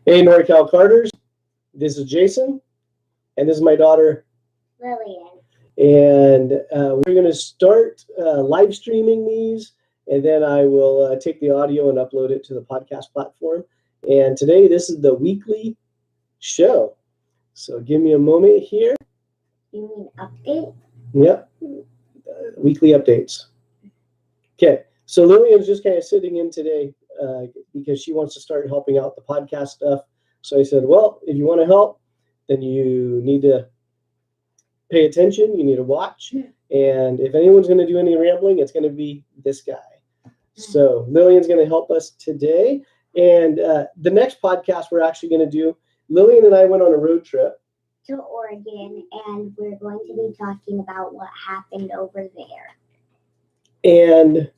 Hey, Norcal Karters. This is Jason, and this is my daughter, Lillian. And we're going to start live streaming these, and then I will take the audio and upload it to the podcast platform. And today, this is the weekly show. So give me a moment here. You mean update? Yep. Weekly updates. Okay. So Lillian's just kind of sitting in today because she wants to start helping out the podcast stuff. So I said, well, if you want to help, then you need to pay attention. You need to watch. And if anyone's going to do any rambling, it's going to be this guy. So Lillian's going to help us today. And the next podcast we're actually going to do, Lillian and I went on a road trip to Oregon, and we're going to be talking about what happened over there. And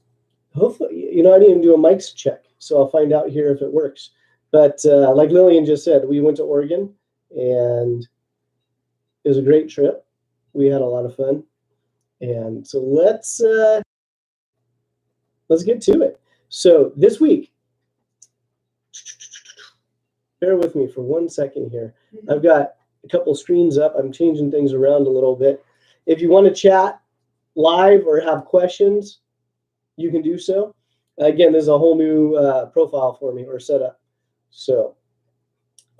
hopefully, I didn't even do a mics check, so I'll find out here if it works. But like Lillian just said, we went to Oregon, and it was a great trip. We had a lot of fun. And so let's get to it. So this week, bear with me for 1 second here. I've got a couple screens up. I'm changing things around a little bit. If you want to chat live or have questions, you can do so. Again, this is a whole new profile for me or setup. So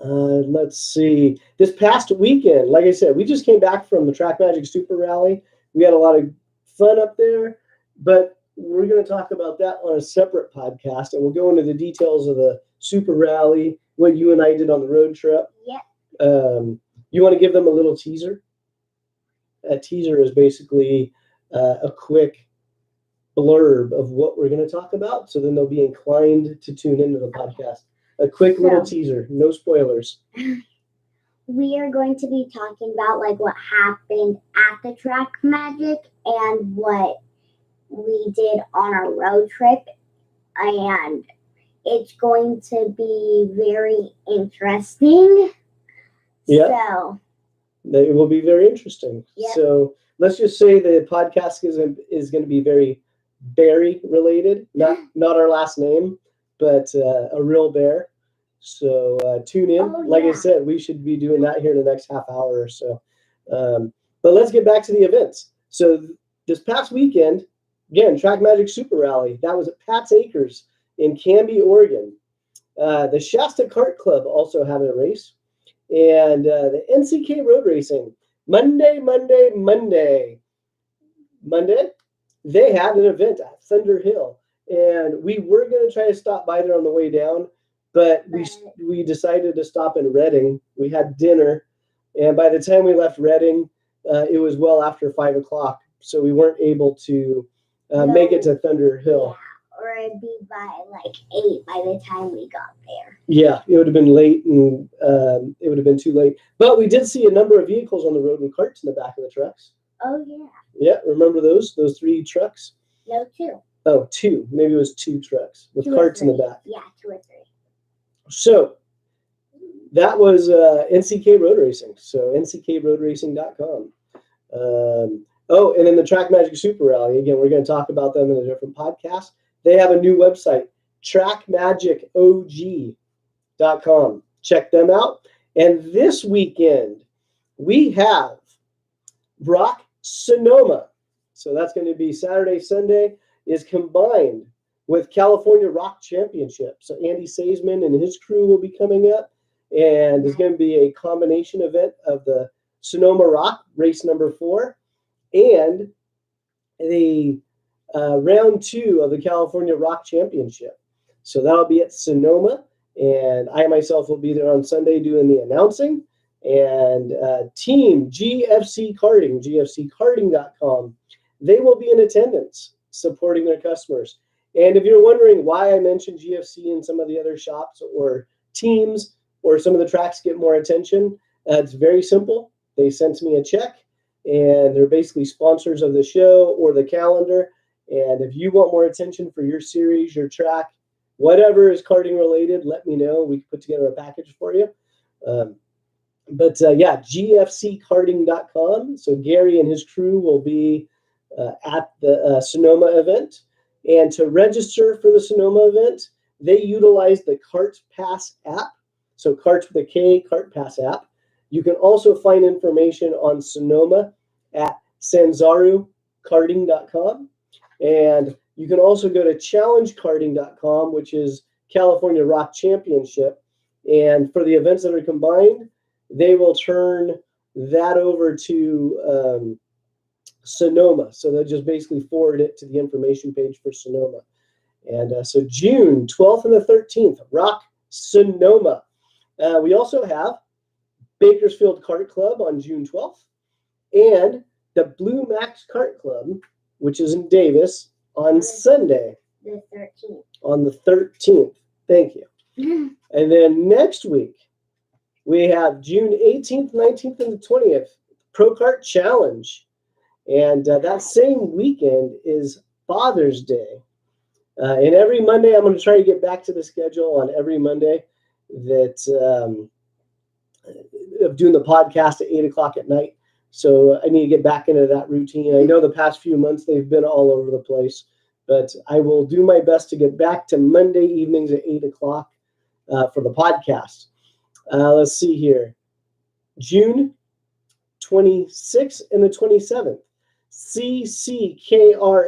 let's see. This past weekend, like I said, we just came back from the Track Magic Super Rally. We had a lot of fun up there, but we're going to talk about that on a separate podcast, and we'll go into the details of the Super Rally, what you and I did on the road trip. Yep. You want to give them a little teaser? A teaser is basically a quick blurb of what we're going to talk about, so then they'll be inclined to tune into the podcast. A quick little teaser, no spoilers. We are going to be talking about what happened at the Track Magic and what we did on our road trip, and it's going to be very interesting. Yeah. So it will be very interesting. Yep. So let's just say the podcast is going to be very berry related, not our last name, but a real bear. So tune in. Oh, like yeah. I said, we should be doing that here in the next half hour or so. But let's get back to the events. So this past weekend, again, Track Magic Super Rally. That was at Pat's Acres in Canby, Oregon. The Shasta Kart Club also had a race. And the NCK Road Racing, Monday, they had an event at Thunder Hill. And we were going to try to stop by there on the way down, but we decided to stop in Redding. We had dinner, and by the time we left Redding, it was well after 5 o'clock, so we weren't able to make it to Thunder Hill. Yeah, or it'd be by 8 by the time we got there. Yeah, it would have been late, and it would have been too late. But we did see a number of vehicles on the road with carts in the back of the trucks. Oh, yeah. Yeah, remember those 3 trucks? No, 2. Oh, 2. Maybe it was 2 trucks with 2 carts in the back. Yeah, 2 or 3. So that was NCK Road Racing. So nckroadracing.com. And then the Track Magic Super Rally. Again, we're going to talk about them in a different podcast. They have a new website, trackmagicog.com. Check them out. And this weekend, we have Rock Sonoma. So that's going to be Saturday, Sunday, is combined with California Rock Championship. So Andy Saisman and his crew will be coming up, and there's going to be a combination event of the Sonoma Rock, race number 4, and the round 2 of the California Rock Championship. So that'll be at Sonoma, and I myself will be there on Sunday doing the announcing. And Team GFC Karting, gfckarting.com, they will be in attendance supporting their customers. And if you're wondering why I mentioned GFC and some of the other shops or teams or some of the tracks get more attention, it's very simple. They sent me a check, and they're basically sponsors of the show or the calendar. And if you want more attention for your series, your track, whatever is karting related, let me know. We can put together a package for you. GFCkarting.com. So Gary and his crew will be at the Sonoma event. And to register for the Sonoma event, they utilize the Kart Pass app. So Karts with a K, Kart Pass app. You can also find information on Sonoma at sanzarukarting.com. And you can also go to challengekarting.com, which is California Rock Championship. And for the events that are combined, they will turn that over to Sonoma. So they'll just basically forward it to the information page for Sonoma. And so June 12th and the 13th, Rock Sonoma. We also have Bakersfield Kart Club on June 12th and the Bluemax Kart Club, which is in Davis, on Sunday. The 13th. On the 13th. Thank you. And then next week, we have June 18th, 19th, and the 20th, ProKart Challenge. And that same weekend is Father's Day. And every Monday, I'm going to try to get back to the schedule on every Monday that of doing the podcast at 8 o'clock at night. So I need to get back into that routine. I know the past few months they've been all over the place, but I will do my best to get back to Monday evenings at 8 o'clock for the podcast. Let's see here. June 26th and the 27th, CCKR